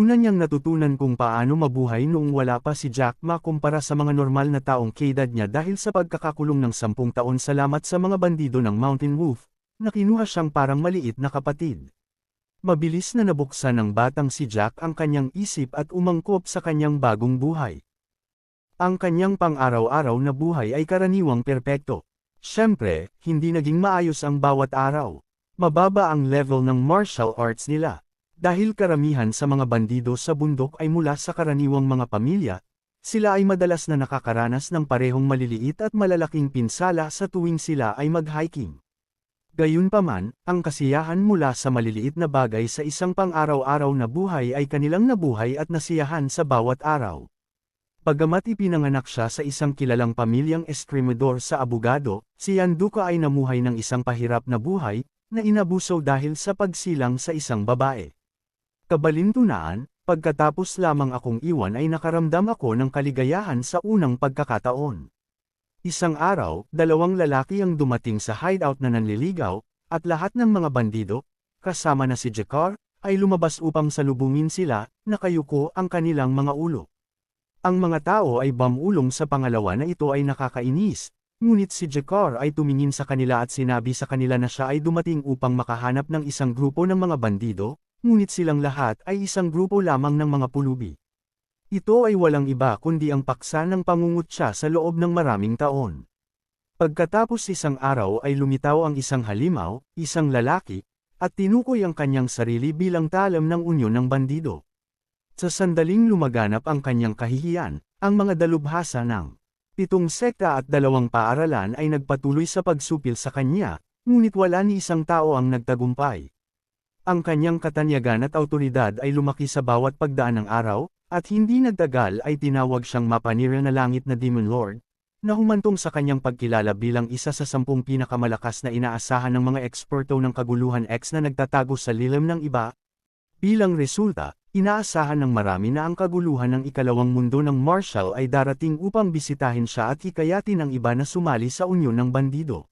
Una niyang natutunan kung paano mabuhay noong wala pa si Jack Ma kumpara sa mga normal na taong kaedad niya dahil sa pagkakakulong ng 10 taon salamat sa mga bandido ng Mountain Wolf, na kinuha siyang parang maliit na kapatid. Mabilis na nabuksan ng batang si Jack ang kanyang isip at umangkop sa kanyang bagong buhay. Ang kanyang pang-araw-araw na buhay ay karaniwang perpekto. Siyempre, hindi naging maayos ang bawat araw. Mababa ang level ng martial arts nila. Dahil karamihan sa mga bandido sa bundok ay mula sa karaniwang mga pamilya, sila ay madalas na nakakaranas ng parehong maliliit at malalaking pinsala sa tuwing sila ay mag-hiking. Gayunpaman, ang kasiyahan mula sa maliliit na bagay sa isang pang-araw-araw na buhay ay kanilang nabuhay at nasiyahan sa bawat araw. Bagamat ipinanganak siya sa isang kilalang pamilyang eskrimador sa abogado, si Yanduka ay namuhay ng isang pahirap na buhay, na inabuso dahil sa pagsilang sa isang babae. Kabalintunaan, pagkatapos lamang akong iwan ay nakaramdam ako ng kaligayahan sa unang pagkakataon. Isang araw, 2 lalaki ang dumating sa hideout na nanliligaw, at lahat ng mga bandido, kasama na si Jakar, ay lumabas upang salubungin sila, nakayuko ang kanilang mga ulo. Ang mga tao ay bumulong sa pangalawa na ito ay nakakainis, ngunit si Jakar ay tumingin sa kanila at sinabi sa kanila na siya ay dumating upang makahanap ng isang grupo ng mga bandido, ngunit silang lahat ay isang grupo lamang ng mga pulubi. Ito ay walang iba kundi ang paksa ng pangungutya sa loob ng maraming taon. Pagkatapos isang araw ay lumitaw ang isang halimaw, isang lalaki, at tinukoy ang kanyang sarili bilang talam ng unyon ng bandido. Sa sandaling lumaganap ang kanyang kahihiyan, ang mga dalubhasa ng 7 sekta at 2 paaralan ay nagpatuloy sa pagsupil sa kanya, ngunit wala ni isang tao ang nagtagumpay. Ang kanyang katanyagan at autoridad ay lumaki sa bawat pagdaan ng araw, at hindi nagtagal ay tinawag siyang Mapanira na Langit na Demon Lord, na humantong sa kanyang pagkilala bilang isa sa 10 pinakamalakas na inaasahan ng mga eksperto ng kaguluhan X na nagtatago sa lilim ng iba. Bilang resulta, inaasahan ng marami na ang kaguluhan ng ikalawang mundo ng martial ay darating upang bisitahin siya at hikayatin ang iba na sumali sa unyon ng bandido.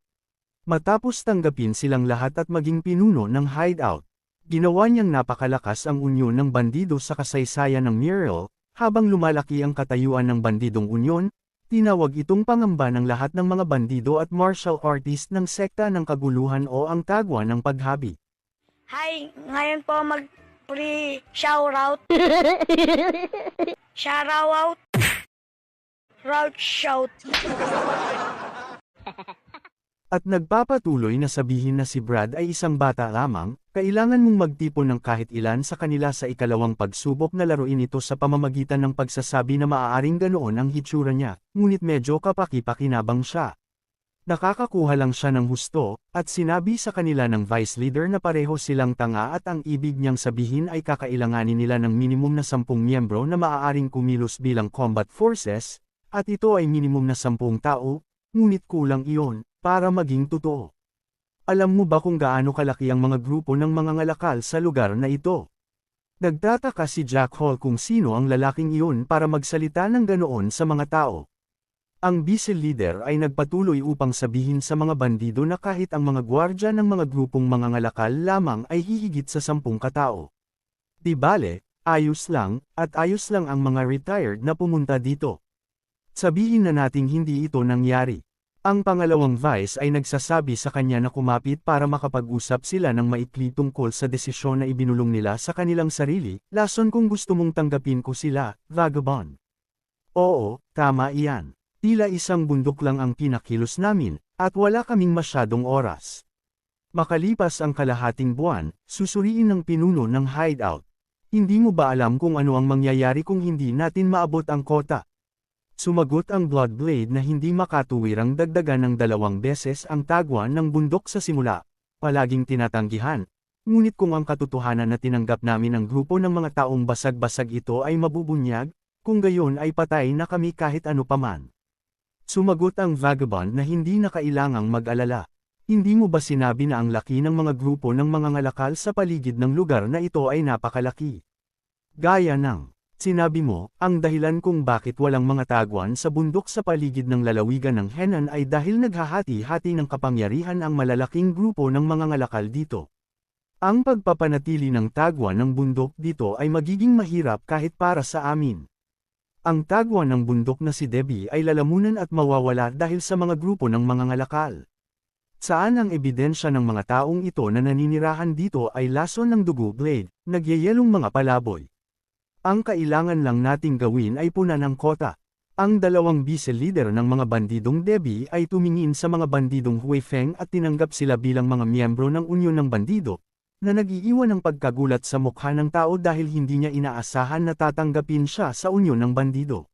Matapos tanggapin silang lahat at maging pinuno ng hideout, ginawa niyang napakalakas ang unyon ng bandido sa kasaysayan ng Muriel, habang lumalaki ang katayuan ng bandidong unyon, tinawag itong pangamba ng lahat ng mga bandido at martial artist ng sekta ng kaguluhan o ang tagwa ng paghabi. Hi, ngayon po mag-free shoutout. Shoutout. Route shout. At nagpapatuloy na sabihin na si Brad ay isang bata lamang, kailangan mong magtipon ng kahit ilan sa kanila sa ikalawang pagsubok na laruin ito sa pamamagitan ng pagsasabi na maaaring ganoon ang hitsura niya, ngunit medyo kapaki-pakinabang siya. Nakakakuha lang siya ng husto, at sinabi sa kanila ng vice leader na pareho silang tanga at ang ibig niyang sabihin ay kakailanganin nila ng minimum na 10 miyembro na maaaring kumilos bilang combat forces, at ito ay minimum na 10 tao, ngunit kulang iyon, para maging totoo. Alam mo ba kung gaano kalaki ang mga grupo ng mga ngalakal sa lugar na ito? Nagtataka si Jack Hall kung sino ang lalaking iyon para magsalita ng ganoon sa mga tao. Ang vice leader ay nagpatuloy upang sabihin sa mga bandido na kahit ang mga gwardya ng mga grupong mga ngalakal lamang ay hihigit sa 10 katao. Di bale, ayos lang, at ayos lang ang mga retired na pumunta dito. Sabihin na nating hindi ito nangyari. Ang pangalawang vice ay nagsasabi sa kanya na kumapit para makapag-usap sila ng maikli tungkol sa desisyon na ibinulong nila sa kanilang sarili, lason kung gusto mong tanggapin ko sila, vagabond. Oo, tama iyan. Tila isang bundok lang ang pinakilos namin, at wala kaming masyadong oras. Makalipas ang kalahating buwan, susuriin ng pinuno ng hideout. Hindi mo ba alam kung ano ang mangyayari kung hindi natin maabot ang kota? Sumagot ang Bloodblade na hindi makatuwirang dagdagan ng 2 beses ang tagwan ng bundok sa simula, palaging tinatanggihan. Ngunit kung ang katotohanan na tinanggap namin ang grupo ng mga taong basag-basag ito ay mabubunyag, kung gayon ay patay na kami kahit ano paman. Sumagot ang vagabond na hindi na kailangang mag-alala. Hindi mo ba sinabi na ang laki ng mga grupo ng mga ngalakal sa paligid ng lugar na ito ay napakalaki? Gaya ng sinabi mo, ang dahilan kung bakit walang mga tagwan sa bundok sa paligid ng lalawigan ng Henan ay dahil naghahati-hati ng kapangyarihan ang malalaking grupo ng mga ngalakal dito. Ang pagpapanatili ng tagwan ng bundok dito ay magiging mahirap kahit para sa amin. Ang tagwan ng bundok na si Debbie ay lalamunan at mawawala dahil sa mga grupo ng mga ngalakal. Saan ang ebidensya ng mga taong ito na naninirahan dito ay lason ng dugo blade, nagyayelong mga palaboy. Ang kailangan lang nating gawin ay punan ang kota. Ang dalawang vice-leader ng mga bandidong Debbie ay tumingin sa mga bandidong Huifeng at tinanggap sila bilang mga miyembro ng Unyon ng Bandido, na nag-iiwan ng pagkagulat sa mukha ng tao dahil hindi niya inaasahan na tatanggapin siya sa Unyon ng Bandido.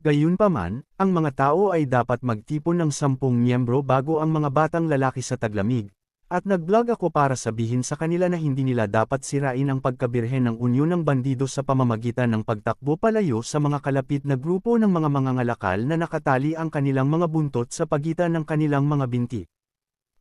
Gayunpaman, ang mga tao ay dapat magtipon ng 10 miyembro bago ang mga batang lalaki sa taglamig, at nag-vlog ako para sabihin sa kanila na hindi nila dapat sirain ang pagkabirhen ng Unyon ng Bandido sa pamamagitan ng pagtakbo palayo sa mga kalapit na grupo ng mga mangangalakal na nakatali ang kanilang mga buntot sa pagitan ng kanilang mga binti.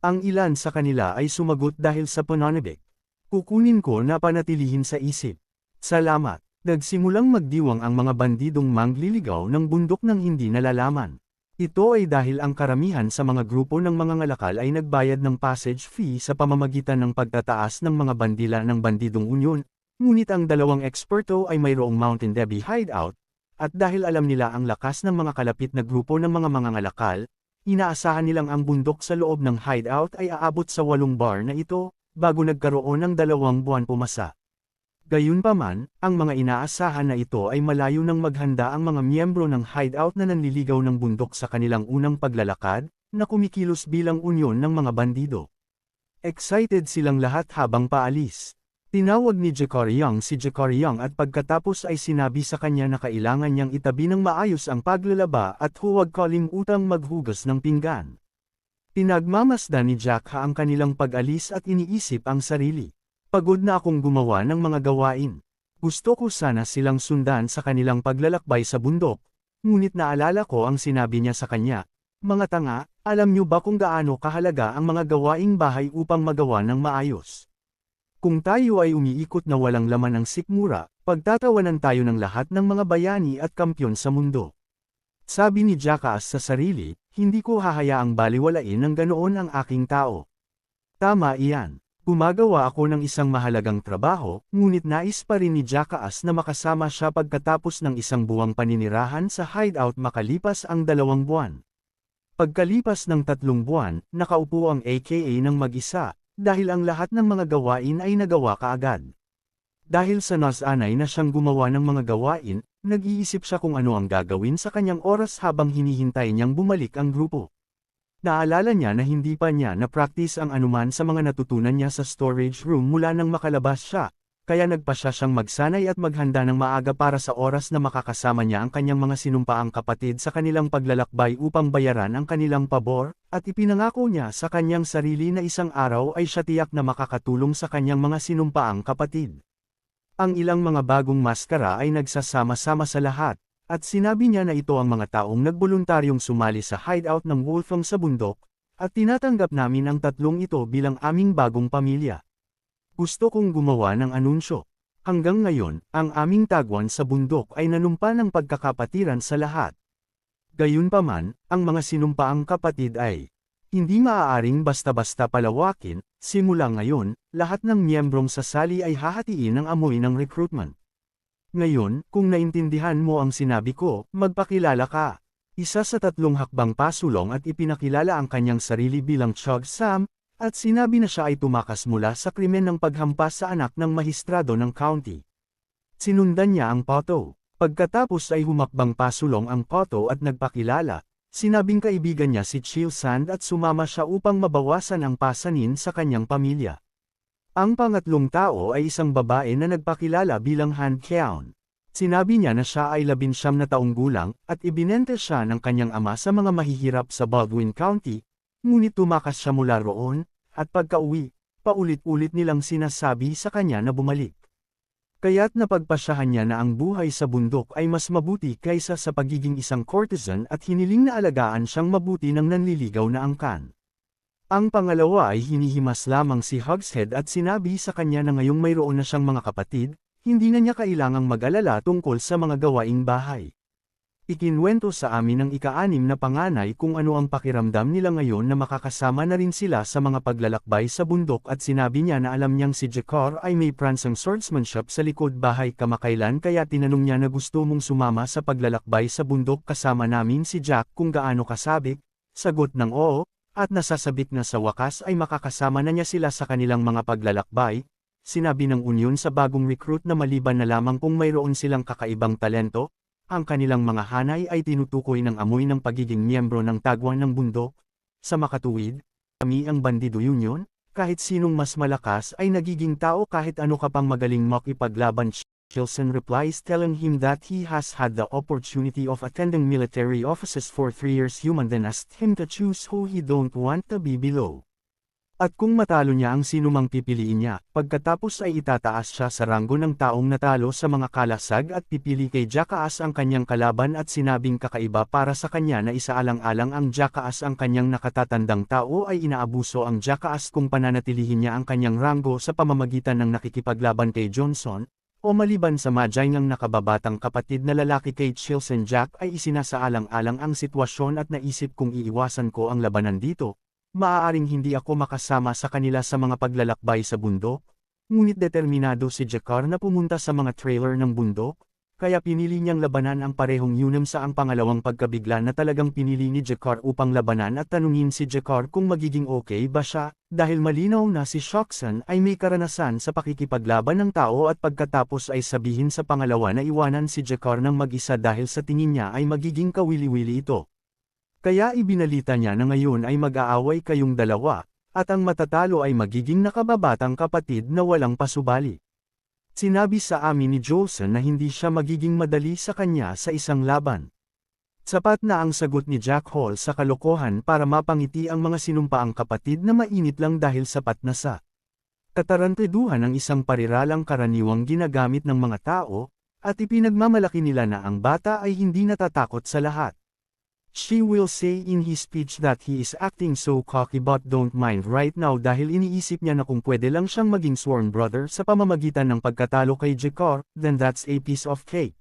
Ang ilan sa kanila ay sumagot dahil sa pananabik. Kukunin ko na panatilihin sa isip. Salamat. Nagsimulang magdiwang ang mga bandidong mangliligaw ng bundok ng hindi nalalaman. Ito ay dahil ang karamihan sa mga grupo ng mga ngalakal ay nagbayad ng passage fee sa pamamagitan ng pagtataas ng mga bandila ng bandidong unyon, ngunit ang dalawang eksperto ay mayroong Mountain Debbie hideout, at dahil alam nila ang lakas ng mga kalapit na grupo ng mga ngalakal, inaasahan nilang ang bundok sa loob ng hideout ay aabot sa 8 bar na ito, bago nagkaroon ng 2 buwan pumasa. Gayunpaman, ang mga inaasahan na ito ay malayo nang maghanda ang mga miyembro ng hideout na nanliligaw ng bundok sa kanilang unang paglalakad, na kumikilos bilang unyon ng mga bandido. Excited silang lahat habang paalis. Tinawag ni Jacare Young si Jacare Young at pagkatapos ay sinabi sa kanya na kailangan niyang itabi ng maayos ang paglalaba at huwag kalimutang maghugas ng pinggan. Pinagmamasdan ni Jack ang kanilang pag-alis at iniisip ang sarili. Pagod na akong gumawa ng mga gawain. Gusto ko sana silang sundan sa kanilang paglalakbay sa bundok, ngunit naalala ko ang sinabi niya sa kanya, "Mga tanga, alam niyo ba kung gaano kahalaga ang mga gawaing bahay upang magawa ng maayos? Kung tayo ay umiikot na walang laman ng sikmura, pagtatawanan tayo ng lahat ng mga bayani at kampyon sa mundo." Sabi ni Jackass sa sarili, "Hindi ko hahayaang baliwalain ng ganoon ang aking tao." Tama iyan. Gumagawa ako ng isang mahalagang trabaho, ngunit nais pa rin ni Jackass na makasama siya pagkatapos ng 1 buwang paninirahan sa hideout makalipas ang 2 buwan. Pagkalipas ng 3 buwan, nakaupo ang AKA ng mag-isa, dahil ang lahat ng mga gawain ay nagawa kaagad. Dahil sa nasanay na siyang gumawa ng mga gawain, nag-iisip siya kung ano ang gagawin sa kanyang oras habang hinihintay niyang bumalik ang grupo. Naalala niya na hindi pa niya na-practice ang anuman sa mga natutunan niya sa storage room mula nang makalabas siya, kaya nagpasya siyang magsanay at maghanda ng maaga para sa oras na makakasama niya ang kanyang mga sinumpaang kapatid sa kanilang paglalakbay upang bayaran ang kanilang pabor, at ipinangako niya sa kanyang sarili na isang araw ay siya tiyak na makakatulong sa kanyang mga sinumpaang kapatid. Ang ilang mga bagong maskara ay nagsasama-sama sa lahat, at sinabi niya na ito ang mga taong nagboluntaryong sumali sa hideout ng Wolfang sa bundok, at tinatanggap namin ang 3 ito bilang aming bagong pamilya. Gusto kong gumawa ng anunsyo. Hanggang ngayon, ang aming tagwan sa bundok ay nanumpa ng pagkakapatiran sa lahat. Gayunpaman, ang mga sinumpaang kapatid ay hindi maaaring basta-basta palawakin. Simula ngayon, lahat ng miyembrong sasali ay hahatiin ng amoy ng recruitment. Ngayon, kung naintindihan mo ang sinabi ko, magpakilala ka. Isa sa 3 hakbang pasulong at ipinakilala ang kanyang sarili bilang Chog Sam, at sinabi na siya ay tumakas mula sa krimen ng paghampas sa anak ng mahistrado ng county. Sinundan niya ang photo. Pagkatapos ay humakbang pasulong ang photo at nagpakilala, sinabing kaibigan niya si Chill Sand at sumama siya upang mabawasan ang pasanin sa kanyang pamilya. Ang pangatlong tao ay isang babae na nagpakilala bilang Han Keon. Sinabi niya na siya ay 19 na taong gulang, at ibinente siya ng kanyang ama sa mga mahihirap sa Baldwin County, ngunit tumakas siya mula roon, at pagka-uwi, paulit-ulit nilang sinasabi sa kanya na bumalik. Kaya't napagpasyahan niya na ang buhay sa bundok ay mas mabuti kaysa sa pagiging isang courtesan at hiniling na alagaan siyang mabuti ng nanliligaw na angkan. Ang pangalawa ay hinihimas lamang si Hogshead at sinabi sa kanya na ngayong mayroon na siyang mga kapatid, hindi na niya kailangang mag-alala tungkol sa mga gawaing bahay. Ikinwento sa amin ng ika-6 na panganay kung ano ang pakiramdam nila ngayon na makakasama na rin sila sa mga paglalakbay sa bundok at sinabi niya na alam niyang si Jakar ay may pransang swordsmanship sa likod bahay kamakailan kaya tinanong niya na gusto mong sumama sa paglalakbay sa bundok kasama namin si Jack kung gaano kasabik, sagot ng oo, at nasasabik na sa wakas ay makakasama na niya sila sa kanilang mga paglalakbay. Sinabi ng Union sa bagong recruit na maliban na lamang kung mayroon silang kakaibang talento, ang kanilang mga hanay ay tinutukoy ng amoy ng pagiging miyembro ng tagwan ng bundok. Sa makatuwid, kami ang Bandido Union, kahit sinong mas malakas ay nagiging tao kahit ano ka pang magaling makipaglaban. Chilson replies telling him that he has had the opportunity of attending military offices for 3 years. Human then asked him to choose who he don't want to be below. At kung matalo niya ang sinumang pipiliin niya, pagkatapos ay itataas siya sa ranggo ng taong natalo sa mga kalasag at pipili kay Jackass ang kanyang kalaban at sinabing kakaiba para sa kanya na isaalang-alang ang Jackass ang kanyang nakatatandang tao ay inaabuso ang Jackass kung pananatilihin niya ang kanyang ranggo sa pamamagitan ng nakikipaglaban kay Johnson, o maliban sa madyay ng nakababatang kapatid na lalaki kay Chilson. Jack ay isinasaalang-alang ang sitwasyon at naisip kung iiwasan ko ang labanan dito. Maaaring hindi ako makasama sa kanila sa mga paglalakbay sa bundok, ngunit determinado si Jakar na pumunta sa mga trailer ng bundok, kaya pinili niyang labanan ang parehong Yunem sa ang pangalawang pagkabigla na talagang pinili ni Jakar upang labanan at tanungin si Jakar kung magiging okay ba siya, dahil malinaw na si Shoxan ay may karanasan sa pakikipaglaban ng tao at pagkatapos ay sabihin sa pangalawa na iwanan si Jakar ng mag-isa dahil sa tingin niya ay magiging kawili-wili ito. Kaya ibinalita niya na ngayon ay mag-aaway kayong dalawa, at ang matatalo ay magiging nakababatang kapatid na walang pasubali. Sinabi sa amin ni Jolson na hindi siya magiging madali sa kanya sa isang laban. Sapat na ang sagot ni Jack Hall sa kalokohan para mapangiti ang mga sinumpaang kapatid na mainit lang dahil sapat na sa katarantaduhan ng isang pariralang karaniwang ginagamit ng mga tao, at ipinagmamalaki nila na ang bata ay hindi natatakot sa lahat. She will say in his speech that he is acting so cocky but don't mind right now dahil iniisip niya na kung pwede lang siyang maging sworn brother sa pamamagitan ng pagkatalo kay Jakar, then that's a piece of cake.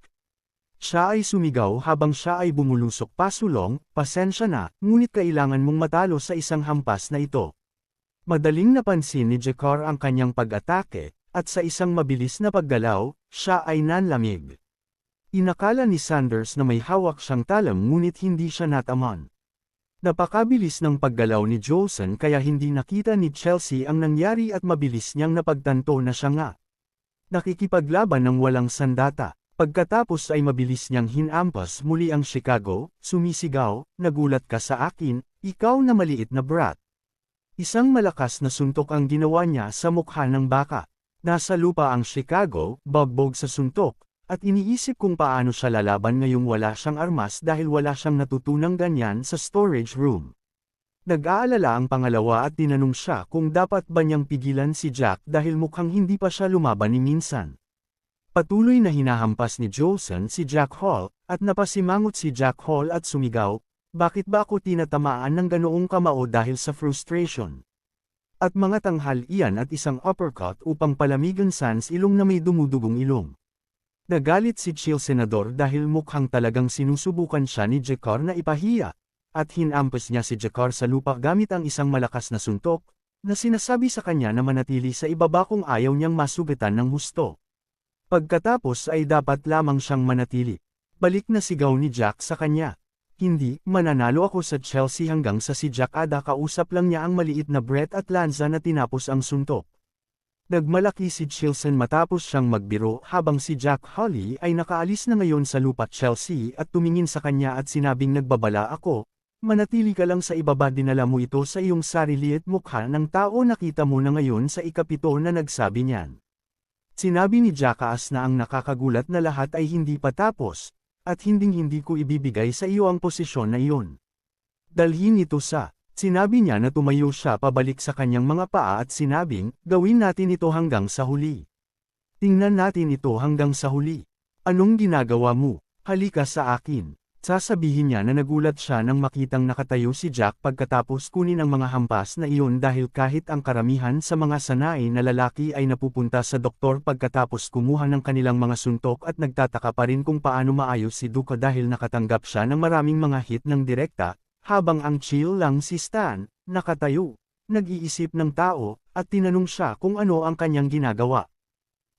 Siya ay sumigaw habang siya ay bumulusok pasulong, pasensya na, ngunit kailangan mong matalo sa isang hampas na ito. Madaling napansin ni Jakar ang kanyang pag-atake, at sa isang mabilis na paggalaw, siya ay nanlamig. Inakala ni Sanders na may hawak siyang talam ngunit hindi siya nataman. Napakabilis ng paggalaw ni Jolson kaya hindi nakita ni Chelsea ang nangyari at mabilis niyang napagtanto na siya nga nakikipaglaban ng walang sandata. Pagkatapos ay mabilis niyang hinampas muli ang Chicago, sumisigaw, nagulat ka sa akin, ikaw na maliit na brat. Isang malakas na suntok ang ginawa niya sa mukha ng baka. Nasa lupa ang Chicago, bagbog sa suntok. At iniisip kung paano siya lalaban ngayong wala siyang armas dahil wala siyang natutunang ganyan sa storage room. Nag-aalala ang pangalawa at tinanong siya kung dapat ba niyang pigilan si Jack dahil mukhang hindi pa siya lumaban ni minsan. Patuloy na hinahampas ni Jolson si Jack Hall, at napasimangot si Jack Hall at sumigaw, bakit ba ako tinatamaan ng ganoong kamao dahil sa frustration? At mga tanghal iyan at isang uppercut upang palamigan Sans ilong na may dumudugong ilong. Nagalit si Chill Senador dahil mukhang talagang sinusubukan siya ni Jakar na ipahiya, at hinampas niya si Jakar sa lupa gamit ang isang malakas na suntok, na sinasabi sa kanya na manatili sa ibaba kung ayaw niyang masugatan ng husto. Pagkatapos ay dapat lamang siyang manatili. Balik na sigaw ni Jack sa kanya. Hindi, mananalo ako sa Chelsea hanggang sa si Jack Ada kausap lang niya ang maliit na Brett at Lanza na tinapos ang suntok. Nagmalaki si Chilson matapos siyang magbiro habang si Jack Holly ay nakaalis na ngayon sa lupa Chelsea at tumingin sa kanya at sinabing nagbabala ako, manatili ka lang sa ibaba dinala mo ito sa iyong sarili at mukha ng tao nakita mo na ngayon sa ikapito na nagsabi niyan. Sinabi ni Jackass na ang nakakagulat na lahat ay hindi pa tapos, at hinding-hindi ko ibibigay sa iyo ang posisyon na iyon. Dalhin ito sa Sinabi niya na tumayo siya pabalik sa kanyang mga paa at sinabing, gawin natin ito hanggang sa huli. Tingnan natin ito hanggang sa huli. Anong ginagawa mo? Halika sa akin. Sasabihin niya na nagulat siya nang makitang nakatayo si Jack pagkatapos kunin ang mga hampas na iyon dahil kahit ang karamihan sa mga sanay na lalaki ay napupunta sa doktor pagkatapos kumuha ng kanilang mga suntok at nagtataka pa rin kung paano maayos si Duke dahil nakatanggap siya ng maraming mga hit ng direkta, habang ang chill lang si Stan, nakatayo, nag-iisip ng tao, at tinanong siya kung ano ang kanyang ginagawa.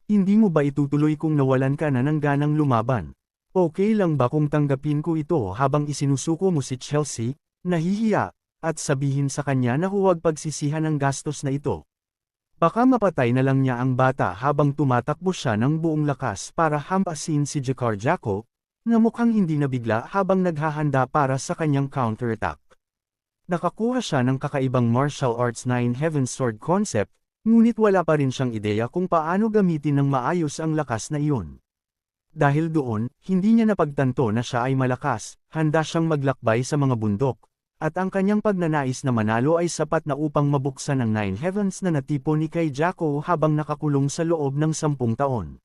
Hindi mo ba itutuloy kung nawalan ka na ng ganang lumaban? Okay lang ba kung tanggapin ko ito habang isinusuko mo si Chelsea, nahihiya, at sabihin sa kanya na huwag pagsisihan ang gastos na ito? Baka mapatay na lang niya ang bata habang tumatakbo siya ng buong lakas para hampasin si Jakar Jacko, na mukhang hindi nabigla habang naghahanda para sa kanyang counterattack. Nakakuha siya ng kakaibang martial arts Nine Heaven Sword concept, ngunit wala pa rin siyang ideya kung paano gamitin ng maayos ang lakas na iyon. Dahil doon, hindi niya napagtanto na siya ay malakas, handa siyang maglakbay sa mga bundok, at ang kanyang pagnanais na manalo ay sapat na upang mabuksan ang Nine Heavens na natipo ni kay Jacko habang nakakulong sa loob ng 10 taon.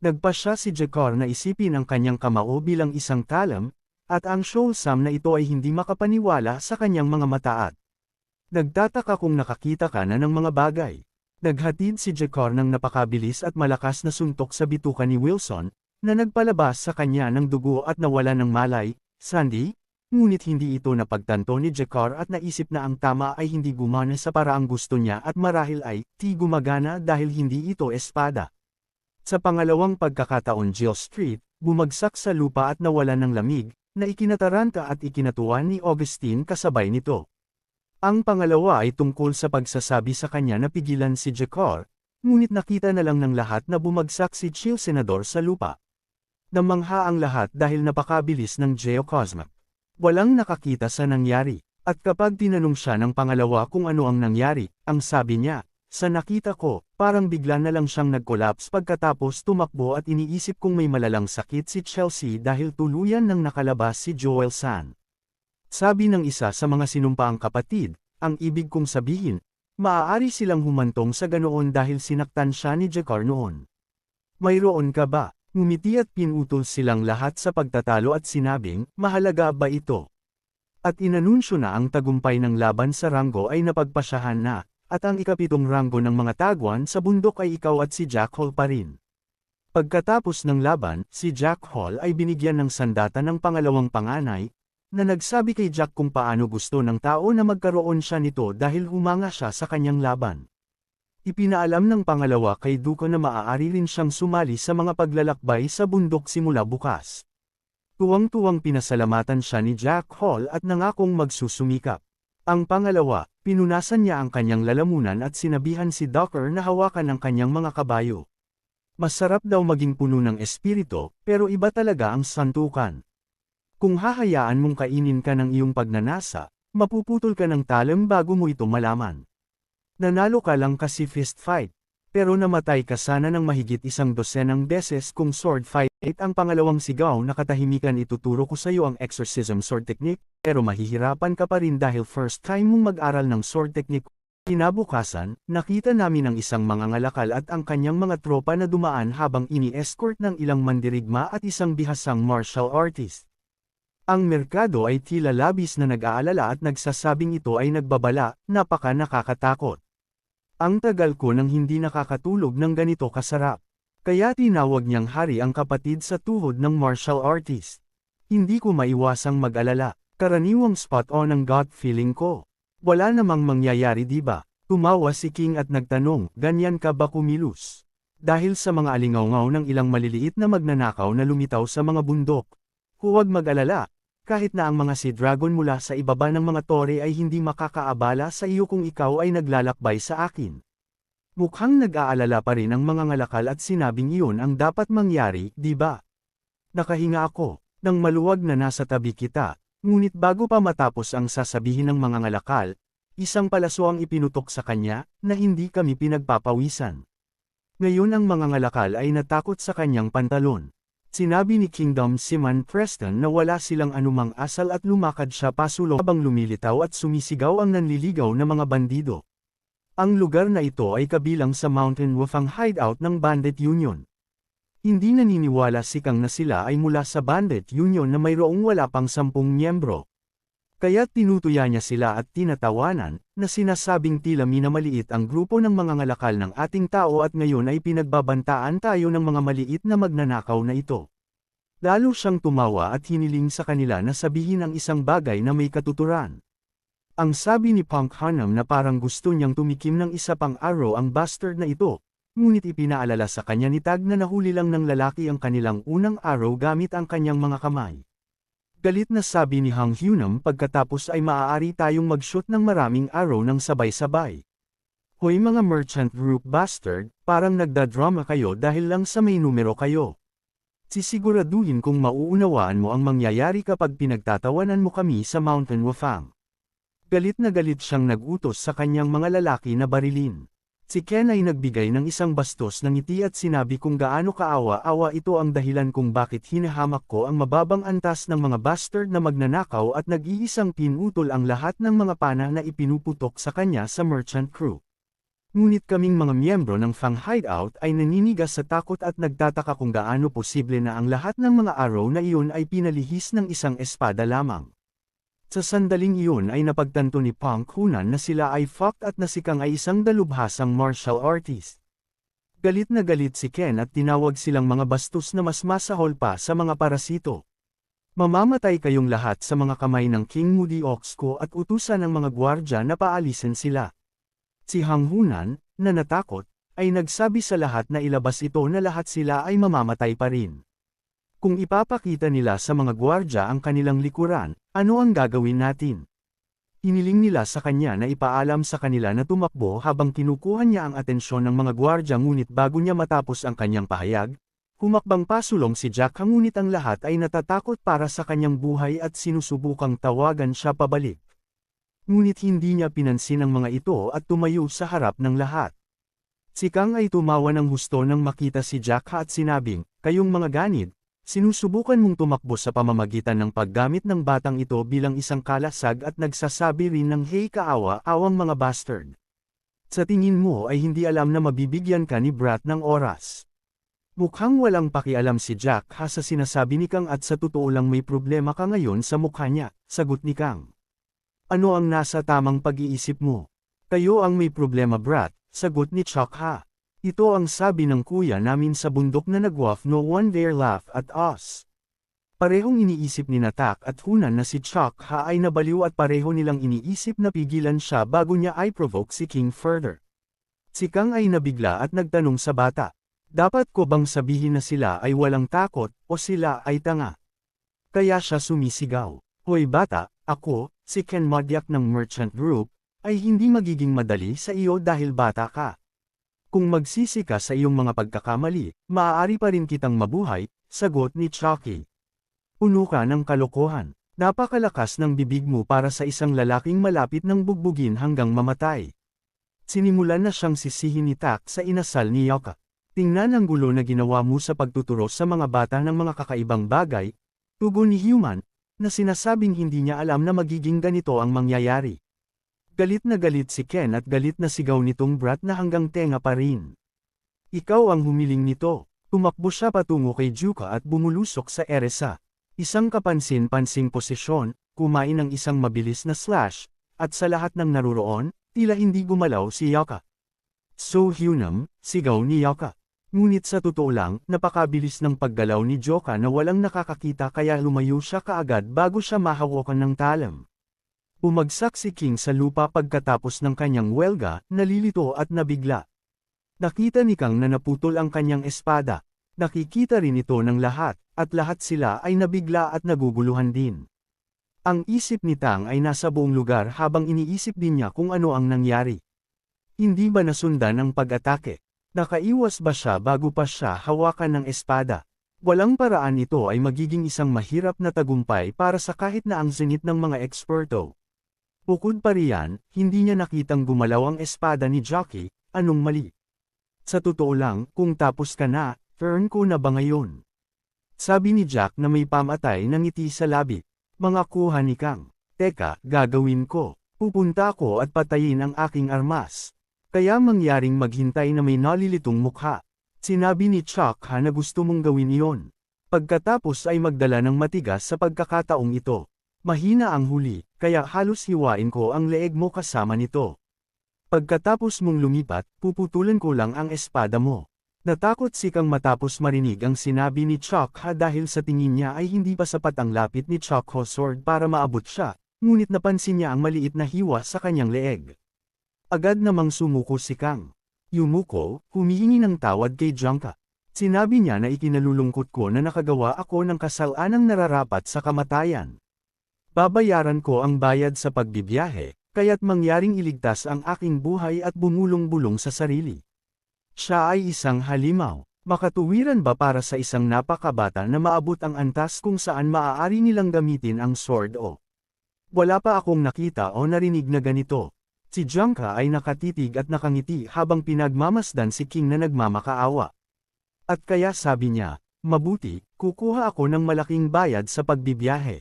Nagpasya si Jakar na isipin ang kanyang kamao bilang isang talam, at ang Shoulsam na ito ay hindi makapaniwala sa kanyang mga mata at nagtataka kung nakakita ka na ng mga bagay. Naghatid si Jakar ng napakabilis at malakas na suntok sa bituka ni Wilson, na nagpalabas sa kanya ng dugo at nawala ng malay, Sandy, ngunit hindi ito napagtanto ni Jakar at naisip na ang tama ay hindi gumana sa paraang gusto niya at marahil ay, gumagana dahil hindi ito espada. Sa pangalawang pagkakataon Jill Street, bumagsak sa lupa at nawala ng lamig, na ikinataranta at ikinatuwa ni Augustine kasabay nito. Ang pangalawa ay tungkol sa pagsasabi sa kanya na pigilan si Jakar, ngunit nakita na lang ng lahat na bumagsak si Chill Senador sa lupa. Namangha ang lahat dahil napakabilis ng Geocosmic. Walang nakakita sa nangyari, at kapag tinanong siya ng pangalawa kung ano ang nangyari, ang sabi niya, sa nakita ko, parang bigla na lang siyang nag-collapse pagkatapos tumakbo at iniisip kung may malalang sakit si Chelsea dahil tuluyan nang nakalabas si Joel San. Sabi ng isa sa mga sinumpaang kapatid, ang ibig kong sabihin, maaari silang humantong sa ganoon dahil sinaktan siya ni Jakar noon. Mayroon ka ba? Ngumiti at pinutol silang lahat sa pagtatalo at sinabing, mahalaga ba ito? At inanunsyo na ang tagumpay ng laban sa Rango ay napagpasyahan na, at ang ikapitong Rango ng mga tagwan sa bundok ay ikaw at si Jack Hall pa rin. Pagkatapos ng laban, si Jack Hall ay binigyan ng sandata ng pangalawang panganay, na nagsabi kay Jack kung paano gusto ng tao na magkaroon siya nito dahil humanga siya sa kanyang laban. Ipinaalam ng pangalawa kay Duke na maaari rin siyang sumali sa mga paglalakbay sa bundok simula bukas. Tuwang-tuwang pinasalamatan siya ni Jack Hall at nangakong magsusumikap. Ang pangalawa, pinunasan niya ang kanyang lalamunan at sinabihan si Docker na hawakan ang kanyang mga kabayo. Masarap daw maging puno ng espiritu, pero iba talaga ang santukan. Kung hahayaan mong kainin ka ng iyong pagnanasa, mapuputol ka ng talim bago mo ito malaman. Nanalo ka lang kasi fist fight, pero namatay ka sana ng mahigit 100 beses kung sword fight. Ang pangalawang sigaw na katahimikan ituturo ko sa iyo ang exorcism sword technique, pero mahihirapan ka pa rin dahil first time mong mag-aral ng sword technique. Kinabukasan, nakita namin ang isang mangangalakal at ang kanyang mga tropa na dumaan habang ini-escort ng ilang mandirigma at isang bihasang martial artist. Ang merkado ay tila labis na nag-aalala at nagsasabing ito ay nagbabala, napaka nakakatakot. Ang tagal ko nang hindi nakakatulog ng ganito kasarap. Kaya tinawag niyang hari ang kapatid sa tuhod ng martial artist. Hindi ko maiwasang mag-alala, karaniwang spot on ang gut feeling ko. Wala namang mangyayari diba? Tumawa si King at nagtanong, ganyan ka ba kumilos? Dahil sa mga alingaw-ngaw ng ilang maliliit na magnanakaw na lumitaw sa mga bundok. Huwag mag-alala, kahit na ang mga Sea Dragon mula sa ibaba ng mga tore ay hindi makakaabala sa iyo kung ikaw ay naglalakbay sa akin. Mukhang nag-aalala pa rin ang mga ngalakal at sinabing iyon ang dapat mangyari, di ba? Nakahinga ako, nang maluwag na nasa tabi kita, ngunit bago pa matapos ang sasabihin ng mga ngalakal, isang palaso ang ipinutok sa kanya, na hindi kami pinagpapawisan. Ngayon ang mga ngalakal ay natakot sa kanyang pantalon. Sinabi ni Kingdom Simon Preston na wala silang anumang asal at lumakad siya pasulong habang lumilitaw at sumisigaw ang nanliligaw na mga bandido. Ang lugar na ito ay kabilang sa Mountain Wolf ang hideout ng Bandit Union. Hindi naniniwala si Kang na sila ay mula sa bandit union na mayroong wala pang 10 miyembro. Kaya tinutuya niya sila at tinatawanan, na sinasabing tila minamaliit ang grupo ng mga ngalakal ng ating tao at ngayon ay pinagbabantaan tayo ng mga maliit na magnanakaw na ito. Lalo siyang tumawa at hiniling sa kanila na sabihin ang isang bagay na may katuturan. Ang sabi ni Punk Hanam na parang gusto niyang tumikim ng isa pang arrow ang bastard na ito, ngunit ipinaalala sa kanya ni Tag na nahuli lang ng lalaki ang kanilang unang arrow gamit ang kanyang mga kamay. Galit na sabi ni Hang Hyunam pagkatapos ay maaari tayong mag-shoot ng maraming arrow ng sabay-sabay. Hoy mga merchant group bastard, parang nagdadrama kayo dahil lang sa may numero kayo. Sisiguraduhin kung mauunawaan mo ang mangyayari kapag pinagtatawanan mo kami sa Mountain Wafang. Galit na galit siyang nag-utos sa kanyang mga lalaki na barilin. Si Ken ay nagbigay ng isang bastos ng ngiti at sinabi kung gaano kaawa-awa ito ang dahilan kung bakit hinahamak ko ang mababang antas ng mga bastard na magnanakaw at nag-iisang pinutol ang lahat ng mga pana na ipinuputok sa kanya sa merchant crew. Ngunit kaming mga miyembro ng Fang Hideout ay naninigas sa takot at nagtataka kung gaano posible na ang lahat ng mga arrow na iyon ay pinalihis ng isang espada lamang. Sa sandaling iyon ay napagtanto ni Punk Hunan na sila ay fucked at na si Kang ay isang dalubhasang martial artist. Galit na galit si Ken at tinawag silang mga bastos na mas masahol pa sa mga parasito. Mamamatay kayong lahat sa mga kamay ng King Moody Oxco at utusan ng mga gwardya na paalisin sila. Si Hang Hunan, na natakot, ay nagsabi sa lahat na ilabas ito na lahat sila ay mamamatay pa rin. Kung ipapakita nila sa mga gwardya ang kanilang likuran, ano ang gagawin natin? Hiniling nila sa kanya na ipaalam sa kanila na tumakbo habang kinukuha niya ang atensyon ng mga gwardya ngunit bago niya matapos ang kanyang pahayag, humakbang pasulong si Jack ngunit ang lahat ay natatakot para sa kanyang buhay at sinusubukang tawagan siya pabalik. Ngunit hindi niya pinansin ang mga ito at tumayo sa harap ng lahat. Si Kang ay tumawa ng husto nang makita si Jack at sinabing, "Kayong mga ganid, sinusubukan mong tumakbo sa pamamagitan ng paggamit ng batang ito bilang isang kalasag at nagsasabi rin ng hey kaawa-awang mga bastard. Sa tingin mo ay hindi alam na mabibigyan ka ni Brat ng oras." Mukhang walang pakialam si Jack sa sinasabi ni Kang at sa totoo lang may problema ka ngayon sa mukha niya, sagot ni Kang. "Ano ang nasa tamang pag-iisip mo? Kayo ang may problema Brat, sagot ni Chokha. Ito ang sabi ng kuya namin sa bundok na nagwaf no one dare laugh at us." Parehong iniisip ni Natak at Hunan na si Chokha ay nabaliw at pareho nilang iniisip na pigilan siya bago niya ay provoke si King further. Si Kang ay nabigla at nagtanong sa bata, "Dapat ko bang sabihin na sila ay walang takot o sila ay tanga?" Kaya siya sumisigaw, "Hoy bata, ako, si Ken Madyak ng Merchant Group, ay hindi magiging madali sa iyo dahil bata ka. Kung magsisi ka sa iyong mga pagkakamali, maaari pa rin kitang mabuhay," sagot ni Chucky. "Puno ka ng kalokohan. Napakalakas ng bibig mo para sa isang lalaking malapit ng bugbugin hanggang mamatay." Sinimulan na siyang sisihin ni Tak sa inasal ni Yoka. "Tingnan ang gulo na ginawa mo sa pagtuturo sa mga bata ng mga kakaibang bagay," tugon ni Human, na sinasabing hindi niya alam na magiging ganito ang mangyayari. Galit na galit si Ken at galit na sigaw nitong Brat na hanggang tenga pa rin. "Ikaw ang humiling nito." Tumakbo siya patungo kay Juka at bumulusok sa Eresa. Isang kapansin-pansing posisyon, kumain ng isang mabilis na slash, at sa lahat ng naruroon, tila hindi gumalaw si Yoka. "So Hyunam," sigaw ni Yoka. Ngunit sa totoo lang, napakabilis ng paggalaw ni Joka na walang nakakakita kaya lumayo siya kaagad bago siya mahawakan ng talam. Bumagsak si King sa lupa pagkatapos ng kanyang welga, nalilito at nabigla. Nakita ni Kang na naputol ang kanyang espada. Nakikita rin ito ng lahat, at lahat sila ay nabigla at naguguluhan din. Ang isip ni Tang ay nasa buong lugar habang iniisip din niya kung ano ang nangyari. Hindi ba nasundan ang pag-atake? Nakaiwas ba siya bago pa siya hawakan ng espada? Walang paraan ito ay magiging isang mahirap na tagumpay para sa kahit na ang zenit ng mga eksperto. Bukod pa riyan, hindi niya nakitang gumalaw ang espada ni Jockey, anong mali? Sa totoo lang, kung tapos ka na, turn ko na ba ngayon? Sabi ni Jack na may pamatay na ngiti sa labi. Mga kuha ni Kang. Teka, gagawin ko. Pupunta ako at patayin ang aking armas. Kaya mangyaring maghintay na may nalilitong mukha. Sinabi ni Chaka na gusto mong gawin iyon. Pagkatapos ay magdala ng matigas sa pagkakataong ito. Mahina ang huli, kaya halos hiwain ko ang leeg mo kasama nito. Pagkatapos mong lumipat, puputulan ko lang ang espada mo. Natakot si Kang matapos marinig ang sinabi ni Chaka dahil sa tingin niya ay hindi pa sapat ang lapit ni Chaka's sword para maabot siya, ngunit napansin niya ang maliit na hiwa sa kanyang leeg. Agad namang sumuko si Kang. Yumuko, humihingi ng tawad kay Junka. Sinabi niya na ikinalulungkot ko na nakagawa ako ng kasalanang nararapat sa kamatayan. Babayaran ko ang bayad sa pagbibiyahe, kaya't mangyaring iligtas ang aking buhay at bumulong-bulong sa sarili. Siya ay isang halimaw. Makatuwiran ba para sa isang napakabata na maabot ang antas kung saan maaari nilang gamitin ang sword o? Wala pa akong nakita o narinig na ganito. Si Junka ay nakatitig at nakangiti habang pinagmamasdan si King na nagmamakaawa. At kaya sabi niya, mabuti, kukuha ako ng malaking bayad sa pagbibiyahe.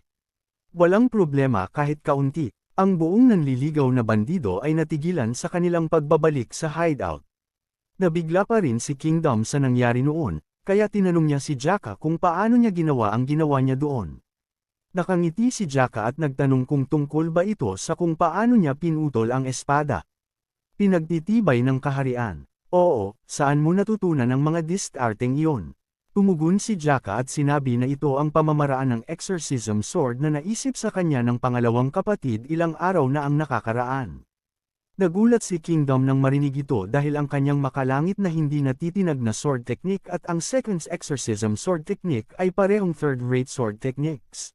Walang problema kahit kaunti. Ang buong nanliligaw na bandido ay natigilan sa kanilang pagbabalik sa hideout. Nabigla pa rin si Kingdom sa nangyari noon, kaya tinanong niya si Jaka kung paano niya ginawa ang ginawa niya doon. Nakangiti si Jaka at nagtanong kung tungkol ba ito sa kung paano niya pinutol ang espada. Pinagtitibay ng kaharian. Oo, saan mo natutunan ang mga diskarteng iyon? Tumugon si Jaka at sinabi na ito ang pamamaraan ng exorcism sword na naisip sa kanya ng pangalawang kapatid ilang araw na ang nakakaraan. Nagulat si Kingdom nang marinig ito dahil ang kanyang makalangit na hindi natitinag na sword technique at ang second exorcism sword technique ay parehong third-rate sword techniques.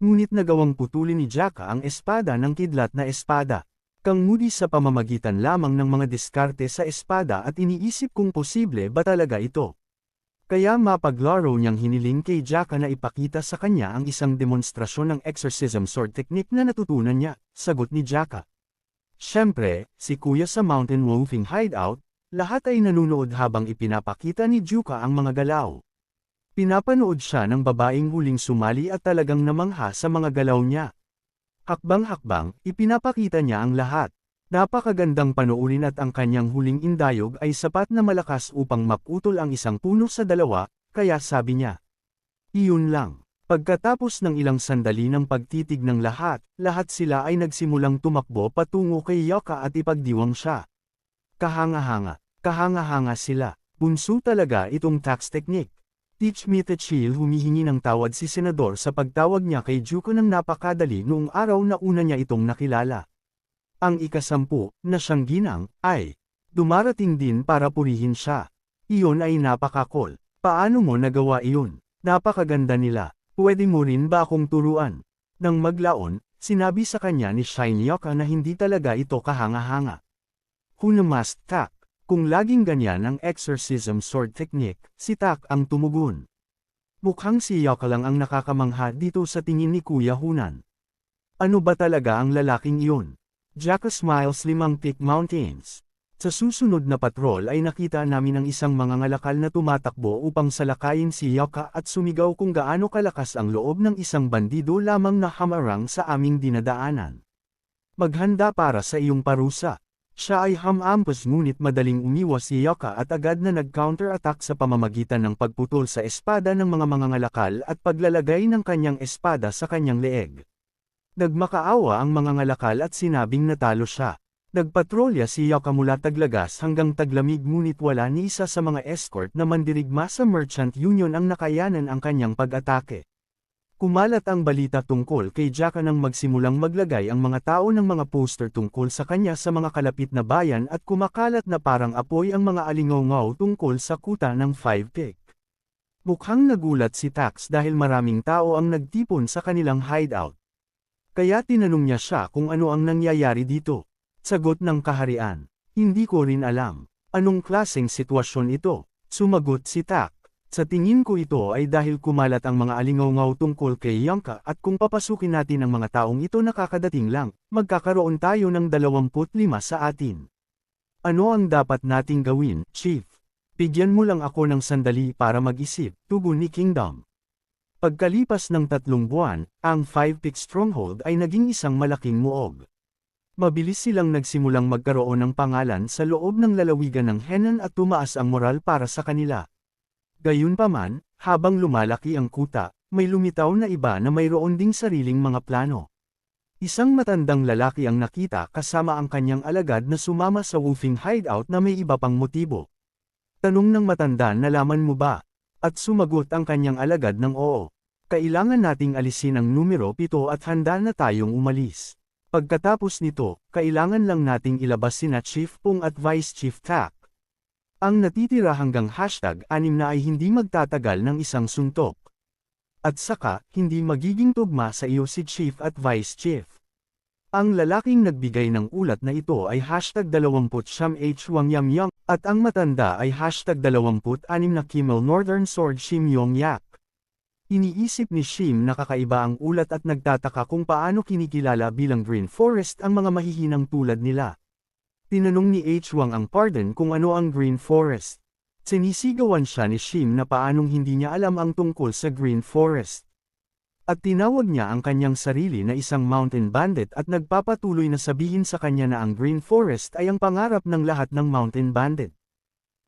Ngunit nagawang putulin ni Jaka ang espada ng kidlat na espada. Kang mudi sa pamamagitan lamang ng mga diskarte sa espada at iniisip kung posible ba talaga ito. Kaya mapaglaro niyang hiniling kay Jaka na ipakita sa kanya ang isang demonstrasyon ng exorcism sword technique na natutunan niya, sagot ni Jaka. Siyempre, si Kuya sa Mountain Wolfing Hideout, lahat ay nanunood habang ipinapakita ni Juka ang mga galaw. Pinapanood siya ng babaeng huling sumali at talagang namangha sa mga galaw niya. Hakbang-hakbang, ipinapakita niya ang lahat. Napakagandang panoorin at ang kanyang huling indayog ay sapat na malakas upang maputol ang isang puno sa dalawa, kaya sabi niya. Iyon lang. Pagkatapos ng ilang sandali ng pagtitig ng lahat sila ay nagsimulang tumakbo patungo kay Yoka at ipagdiwang siya. Kahanga-hanga sila. Bunso talaga itong tax technique. Teach me to chill, humihingi ng tawad si Senador sa pagtawag niya kay Juko ng napakadali noong araw na una niya itong nakilala. Ang ika-10 na siyang ginang, ay dumarating din para purihin siya. Iyon ay napakakol. Paano mo nagawa iyon? Napakaganda nila. Pwede mo rin ba akong turuan? Nang maglaon, sinabi sa kanya ni Shine Yoka na hindi talaga ito kahanga-hanga. Who must Tak? Kung laging ganyan ang exorcism sword technique, si Tak ang tumugon. Mukhang si Yoka lang ang nakakamangha dito sa tingin ni Kuya Hunan. Ano ba talaga ang lalaking iyon? Jaka smiles 5 Peak Mountains. Sa susunod na patrol ay nakita namin ang isang mangangalakal na tumatakbo upang salakayin si Yoka at sumigaw kung gaano kalakas ang loob ng isang bandido lamang na hamarang sa aming dinadaanan. Maghanda para sa iyong parusa. Siya ay hamampas ngunit madaling umiwas si Yoka at agad na nag-counter-attack sa pamamagitan ng pagputol sa espada ng mga mangangalakal at paglalagay ng kanyang espada sa kanyang leeg. Nagmakaawa ang mangangalakal at sinabing natalo siya. Nagpatrolya si Yoka mula Taglagas hanggang Taglamig ngunit wala ni isa sa mga escort na mandirigma sa Merchant Union ang nakayanan ang kanyang pag-atake. Kumalat ang balita tungkol kay Jaka nang magsimulang maglagay ang mga tao ng mga poster tungkol sa kanya sa mga kalapit na bayan at kumakalat na parang apoy ang mga alingaw-ngaw tungkol sa kuta ng 5 Peak. Mukhang nagulat si Tax dahil maraming tao ang nagtipon sa kanilang hideout. Kaya tinanong niya siya kung ano ang nangyayari dito. Sagot ng kaharian. Hindi ko rin alam. Anong klaseng sitwasyon ito? Sumagot si Tak. Sa tingin ko ito ay dahil kumalat ang mga alingaw-ngaw tungkol kay Yoka at kung papasukin natin ang mga taong ito nakakadating lang, magkakaroon tayo ng 25 sa atin. Ano ang dapat nating gawin, Chief? Bigyan mo lang ako ng sandali para mag-isip, tugon ni Kingdom. Pagkalipas ng 3 buwan, ang 5 Peak Stronghold ay naging isang malaking muog. Mabilis silang nagsimulang magkaroon ng pangalan sa loob ng lalawigan ng Henan at tumaas ang moral para sa kanila. Gayunpaman, habang lumalaki ang kuta, may lumitaw na iba na mayroon ding sariling mga plano. Isang matandang lalaki ang nakita kasama ang kanyang alagad na sumama sa wolfing hideout na may iba pang motibo. Tanong ng matanda, nalaman mo ba? At sumagot ang kanyang alagad ng oo. Kailangan nating alisin ang numero 7 at handa na tayong umalis. Pagkatapos nito, kailangan lang nating ilabas sina Chief Pong at Vice Chief Tak. Ang natitira hanggang #6 na ay hindi magtatagal ng isang suntok. At saka, hindi magiging tugma sa iyo si Chief at Vice Chief. Ang lalaking nagbigay ng ulat na ito ay #20H Wang Yam Yang, at ang matanda ay #26 na Kimmel Northern Sword Shim Yong Yak. Iniisip ni Shim na kakaiba ang ulat at nagtataka kung paano kinikilala bilang Green Forest ang mga mahihinang tulad nila. Tinanong ni H. Wang ang pardon kung ano ang Green Forest. Sinisigawan siya ni Shim na paanong hindi niya alam ang tungkol sa Green Forest. At tinawag niya ang kanyang sarili na isang mountain bandit at nagpapatuloy na sabihin sa kanya na ang Green Forest ay ang pangarap ng lahat ng mountain bandit.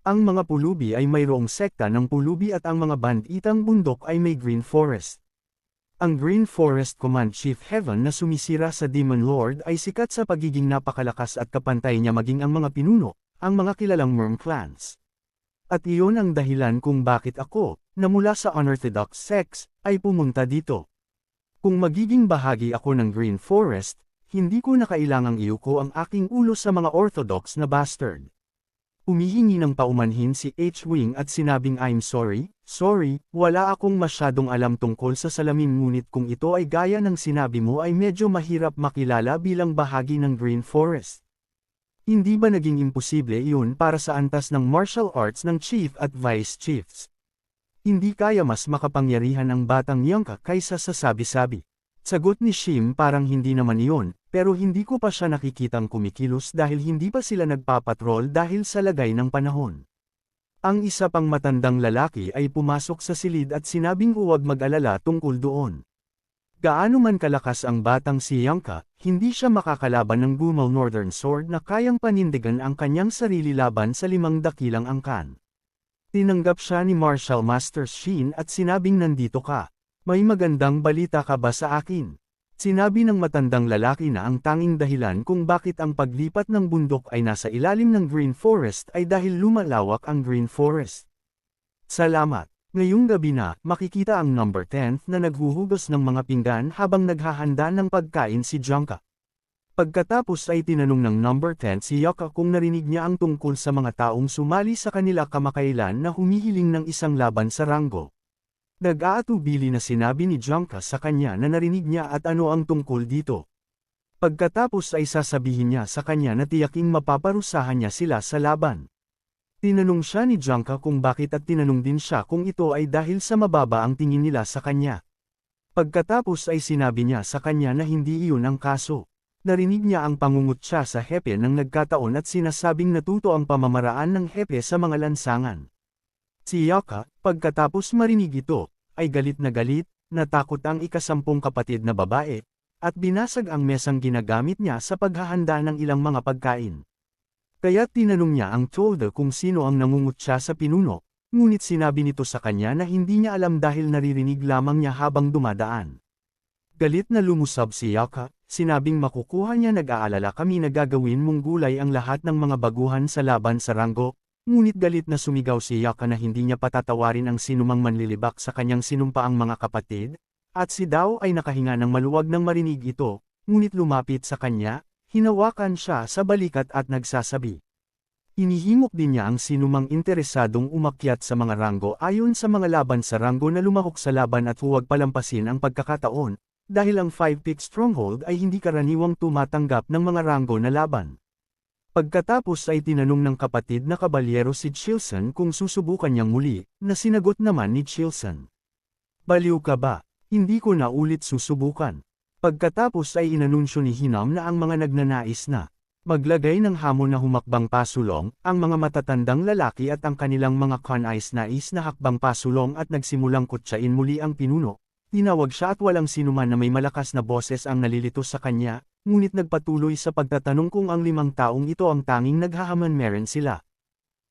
Ang mga pulubi ay mayroong sekta ng pulubi at ang mga banditang bundok ay may Green Forest. Ang Green Forest Command Chief Heaven na sumisira sa Demon Lord ay sikat sa pagiging napakalakas at kapantay niya maging ang mga pinuno, ang mga kilalang Worm Clans. At iyon ang dahilan kung bakit ako, na mula sa unorthodox sects, ay pumunta dito. Kung magiging bahagi ako ng Green Forest, hindi ko na kailangang iyuko ang aking ulo sa mga orthodox na bastard. Humihingi ng paumanhin si H. Wing at sinabing I'm sorry, wala akong masyadong alam tungkol sa salamin ngunit kung ito ay gaya ng sinabi mo ay medyo mahirap makilala bilang bahagi ng Green Forest. Hindi ba naging imposible iyon para sa antas ng martial arts ng Chief at Vice Chiefs? Hindi kaya mas makapangyarihan ang batang Yangka kaysa sa sabi-sabi. Sagot ni Shim parang hindi naman iyon, pero hindi ko pa siya nakikitang kumikilos dahil hindi pa sila nagpapatrol dahil sa lagay ng panahon. Ang isa pang matandang lalaki ay pumasok sa silid at sinabing huwag mag-alala tungkol doon. Gaano man kalakas ang batang si Yangka, hindi siya makakalaban ng Gumal Northern Sword na kayang panindigan ang kanyang sarili laban sa 5 dakilang angkan. Tinanggap siya ni Martial Master Shin at sinabing nandito ka. May magandang balita ka ba sa akin? Sinabi ng matandang lalaki na ang tanging dahilan kung bakit ang paglipat ng bundok ay nasa ilalim ng Green Forest ay dahil lumalawak ang Green Forest. Salamat. Ngayong gabi na, makikita ang number 10 na naghuhugas ng mga pinggan habang naghahanda ng pagkain si Junka. Pagkatapos ay tinanong ng number 10 si Yuka kung narinig niya ang tungkol sa mga taong sumali sa kanila kamakailan na humihiling ng isang laban sa ranggo. Nag-aatubili na sinabi ni Junka sa kanya na narinig niya at ano ang tungkol dito. Pagkatapos ay sasabihin niya sa kanya na tiyaking mapaparusahan niya sila sa laban. Tinanong siya ni Junka kung bakit at tinanong din siya kung ito ay dahil sa mababa ang tingin nila sa kanya. Pagkatapos ay sinabi niya sa kanya na hindi iyon ang kaso. Narinig niya ang pangungutya sa hepe ng nagkataon at sinasabing natuto ang pamamaraan ng hepe sa mga lansangan. Si Yuka, pagkatapos marinig ito, ay galit, natakot ang ika-10 kapatid na babae, at binasag ang mesang ginagamit niya sa paghahanda ng ilang mga pagkain. Kaya tinanong niya ang Tolda kung sino ang nangungutya sa pinuno, ngunit sinabi nito sa kanya na hindi niya alam dahil naririnig lamang niya habang dumadaan. Galit na lumusab si Yuka, sinabing makukuha niya, nag-aalala kami na gagawin mong gulay ang lahat ng mga baguhan sa laban sa ranggo. Ngunit galit na sumigaw si Yuka na hindi niya patatawarin ang sinumang manlilibak sa kanyang sinumpaang mga kapatid, at si Dao ay nakahinga ng maluwag nang marinig ito, ngunit lumapit sa kanya, hinawakan siya sa balikat at nagsasabi. Inihimok din niya ang sinumang interesadong umakyat sa mga ranggo ayon sa mga laban sa ranggo na lumahok sa laban at huwag palampasin ang pagkakataon, dahil ang 5-peak stronghold ay hindi karaniwang tumatanggap ng mga ranggo na laban. Pagkatapos ay tinanong ng kapatid na kabalyero si Chilson kung susubukan niyang muli, na sinagot naman ni Chilson. Baliw ka ba? Hindi ko na ulit susubukan. Pagkatapos ay inanunsyo ni Hinam na ang mga nagnanais na maglagay ng hamon na humakbang pasulong, ang mga matatandang lalaki at ang kanilang mga kanais-nais na hakbang pasulong at nagsimulang kutsain muli ang pinuno. Tinawag siya at walang sinuman na may malakas na boses ang nalilito sa kanya, ngunit nagpatuloy sa pagtatanong kung ang 5 taong ito ang tanging naghahaman-meren sila.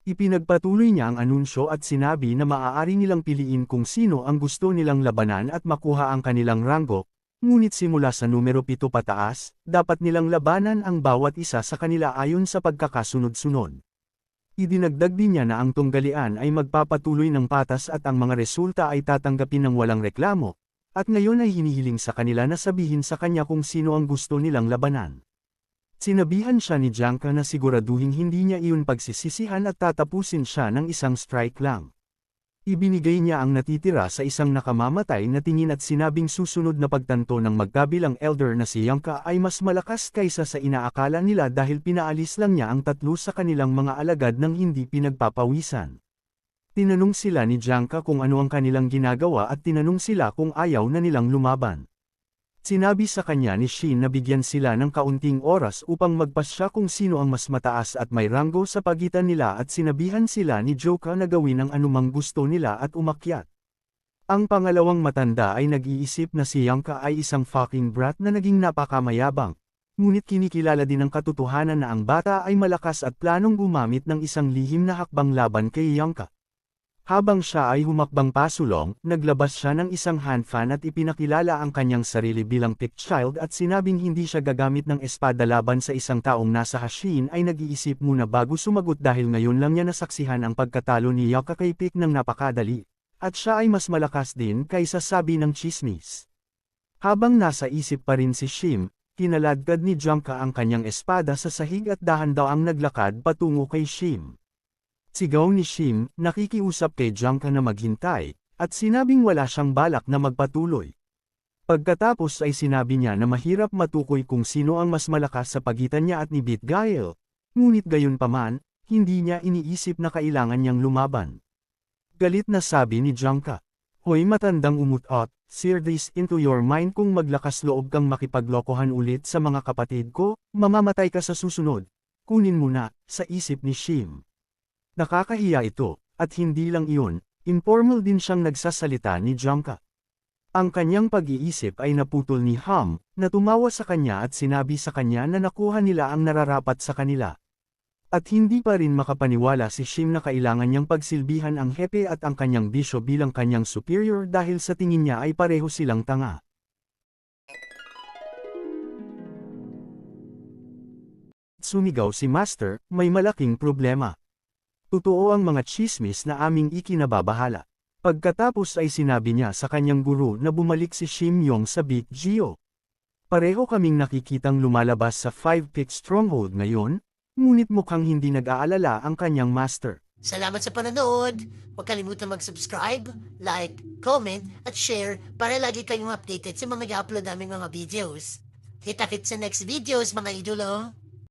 Ipinagpatuloy niya ang anunsyo at sinabi na maaari nilang piliin kung sino ang gusto nilang labanan at makuha ang kanilang ranggo, ngunit simula sa numero 7 pataas, dapat nilang labanan ang bawat isa sa kanila ayon sa pagkakasunod-sunod. Idinagdag din niya na ang tunggalian ay magpapatuloy ng patas at ang mga resulta ay tatanggapin ng walang reklamo, at ngayon ay hinihiling sa kanila na sabihin sa kanya kung sino ang gusto nilang labanan. Sinabihan siya ni Janka na siguraduhin hindi niya iyon pagsisisihan at tatapusin siya ng isang strike lang. Ibinigay niya ang natitira sa isang nakamamatay na tingin at sinabing susunod na pagtanto ng magkabilang elder na si Janka ay mas malakas kaysa sa inaakala nila dahil pinaalis lang niya ang 3 sa kanilang mga alagad ng hindi pinagpapawisan. Tinanong sila ni Janka kung ano ang kanilang ginagawa at tinanong sila kung ayaw na nilang lumaban. Sinabi sa kanya ni Shin na bigyan sila ng kaunting oras upang magpasya kung sino ang mas mataas at may ranggo sa pagitan nila at sinabihan sila ni Joka na gawin ang anumang gusto nila at umakyat. Ang pangalawang matanda ay nag-iisip na si Janka ay isang fucking brat na naging napakamayabang, ngunit kinikilala din ang katotohanan na ang bata ay malakas at planong gumamit ng isang lihim na hakbang laban kay Janka. Habang siya ay humakbang pasulong, naglabas siya ng isang handfan at ipinakilala ang kanyang sarili bilang pick child at sinabing hindi siya gagamit ng espada laban sa isang taong nasa Hashin ay nag-iisip muna bago sumagot dahil ngayon lang niya nasaksihan ang pagkatalo ni Yaka kay Pick ng napakadali, at siya ay mas malakas din kaysa sabi ng chismis. Habang nasa isip pa rin si Shim, kinaladkad ni Janka ang kanyang espada sa sahig at dahan-daw ang naglakad patungo kay Shim. Sigaw ni Shim, nakikiusap kay Janka na maghintay, at sinabing wala siyang balak na magpatuloy. Pagkatapos ay sinabi niya na mahirap matukoy kung sino ang mas malakas sa pagitan niya at ni Bitgail, ngunit gayunpaman, hindi niya iniisip na kailangan niyang lumaban. Galit na sabi ni Janka, "Hoy matandang umutot, sear this into your mind kung maglakas loob kang makipaglokohan ulit sa mga kapatid ko, mamamatay ka sa susunod. Kunin mo na," sa isip ni Shim. Nakakahiya ito, at hindi lang iyon, informal din siyang nagsasalita ni Janka. Ang kanyang pag-iisip ay naputol ni Ham, na tumawa sa kanya at sinabi sa kanya na nakuha nila ang nararapat sa kanila. At hindi pa rin makapaniwala si Shim na kailangan niyang pagsilbihan ang hepe at ang kanyang bisyo bilang kanyang superior dahil sa tingin niya ay pareho silang tanga. Sumigaw si Master, "May malaking problema. Totoo ang mga chismis na aming ikinababahala." Pagkatapos ay sinabi niya sa kanyang guro na bumalik si Shim Yong sa Big Geo. "Pareho kaming nakikitang lumalabas sa 5-pick stronghold ngayon, ngunit mukhang hindi nag-aalala ang kanyang master." Salamat sa panonood! Huwag kalimutan mag-subscribe, like, comment, at share para lagi kayong updated sa mga i-upload naming mga videos. Kita-kits sa next videos mga idolo!